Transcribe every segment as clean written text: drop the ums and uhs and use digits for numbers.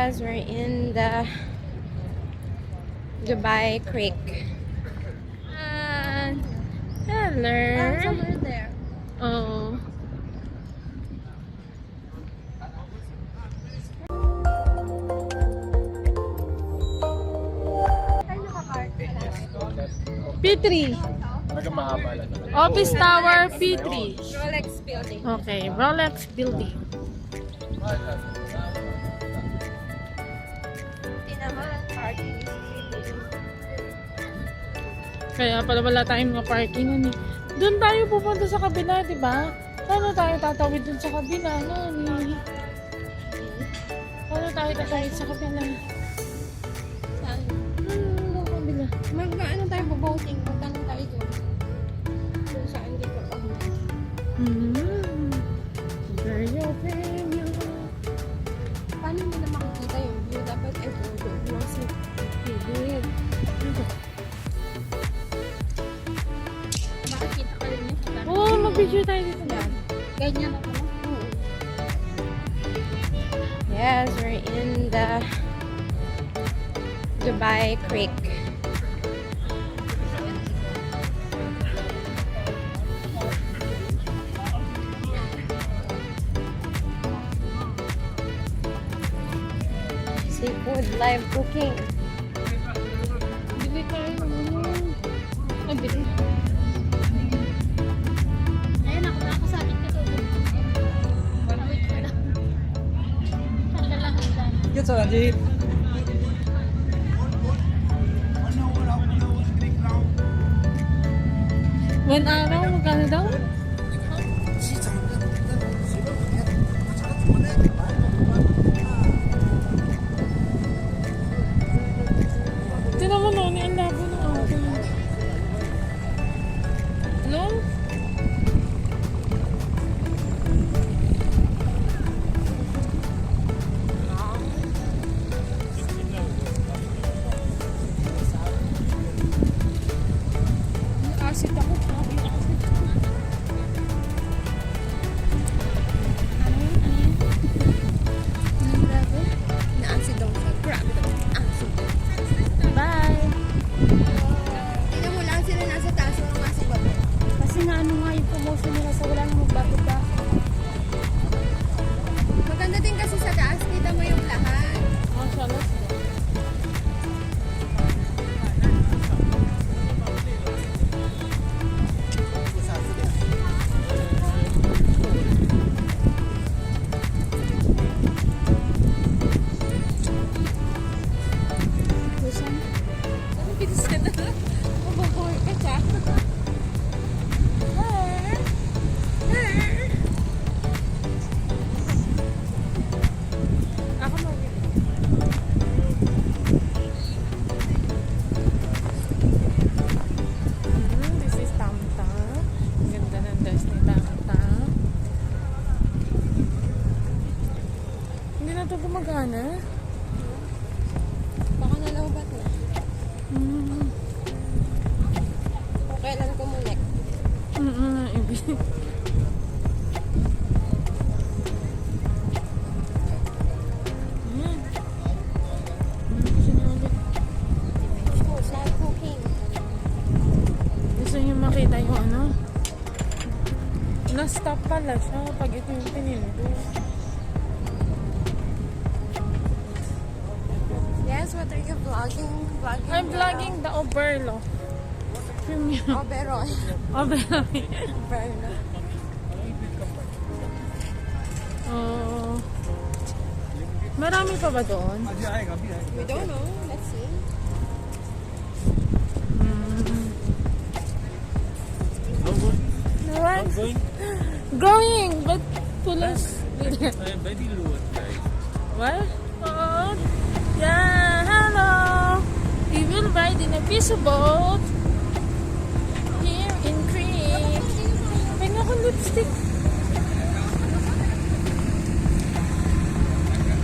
Yes, we're in the Dubai Creek. Hello. Somewhere there. Oh. Saan nakapark ka lang? P3. Office Tower P3. Rolex building. Okay, Rolex Building. Tinaman, parking is Kaya pala wala tayong mga parking. Doon tayo pupunta sa kabila, di ba? Paano tayo tatawid doon sa kabila, Nani? Paano tayo tatawid sa kabila? Saan? Doon kabila. Mag-ano tayo, boating. Magkano tayo doon? Kung saan dito pa. Very open. Paano nila makikita yung view? Dapat ito, doon lang sa pilit. Makikita ka rin niya sa tabi. Oo, mag-video tayo dito na. Ganyan ako. Yes, we're in the Dubai Creek. Seafood live cooking. Bili tayo. Ay, bili. Ayun ako, nakasabit ka doon. Wait ka lang. Saan lang ilan? Get sa kanji. One araw, magkano daw? Tinan mo Noni, ang labo ng akin. No? Asit ako. Ano yun? Anong grabe? Na-acid daw siya. Grabe daw. Acid. Bye! Tingnan mo lang sila nasa taas ng nasa baba. Kasi nga ano nga yung promotion nila sa wala nang magbababa. Maganda din kasi sa taas. Kita mo yung lahat. Oh, salas. Busan. Ano bilisan na? Mababoy ka siya. Ako mag- This is Tamta. Ang ganda ng dress ni Tamta. Hindi na ito gumagana. Baka nalawbat na. Kailan kumunik? Ibig. Oh, live cooking. Gusto niyo makita yung ano? Na-stop pala siya pag ito yung pinindo. Yes, what are you vlogging? I'm vlogging the Oberlo. Premium. Oberon. Oberlo. Oberlo. Oh. Marami pa ba doon? We don't know. Let's see. No one? Going, but tulos. What? Oh. Yeah, hello. We will ride in a piece boat here in Crete. Pwede ako lipstick.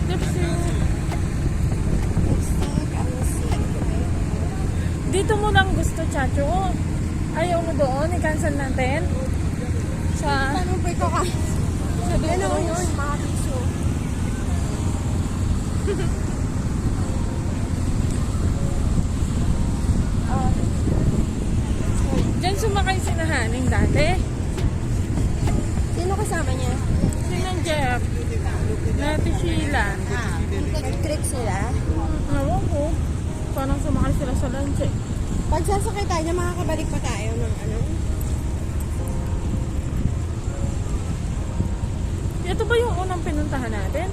Lipstick. Dito mo lang gusto, Chacho. Ayaw mo doon, i-cancel natin. Sa... Paano ba ito ka? Sa Ano doon. yun? Mga piso. Nati Sheila. Nag-trick sila. Ewan ko. Parang sumakay sila sa lunch eh. Pag sasakay tayo, makakabalik pa tayo ng ano. Ito ba yung unang pinuntahan natin?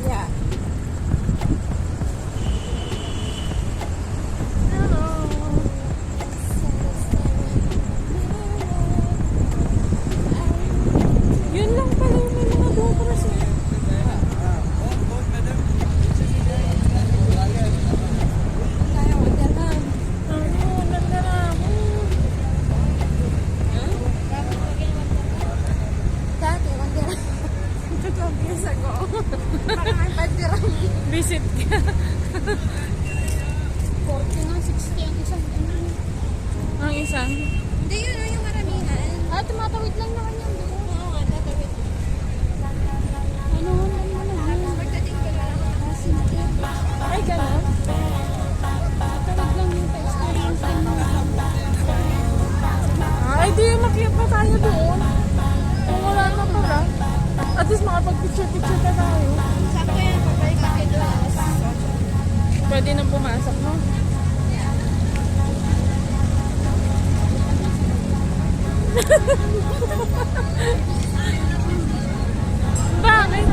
Yeah. Hello. Yun lang pala yung may mga GoPros eh. Tayo, Wonderland. Ano, ganda na. Dati, Wonderland. 12 years ago. Baka may Wonderland. Visit ka. 40 nga, 60 ang isang ano. Ang isang. Hindi yun, yung maramihan. Tumatawid lang naman yan doon. Oo nga, tatawid. Ano, pagdating ko lang ako kasi Ay, gano'n? tatawid lang yung pa-experience din mo. Ay, di makiyak pa tayo doon. Kung wala na pala. At least makapag-picture-picture ka tayo. Sakto yan, pabalik natin doon. Pwede nang pumasok, no? Bakit?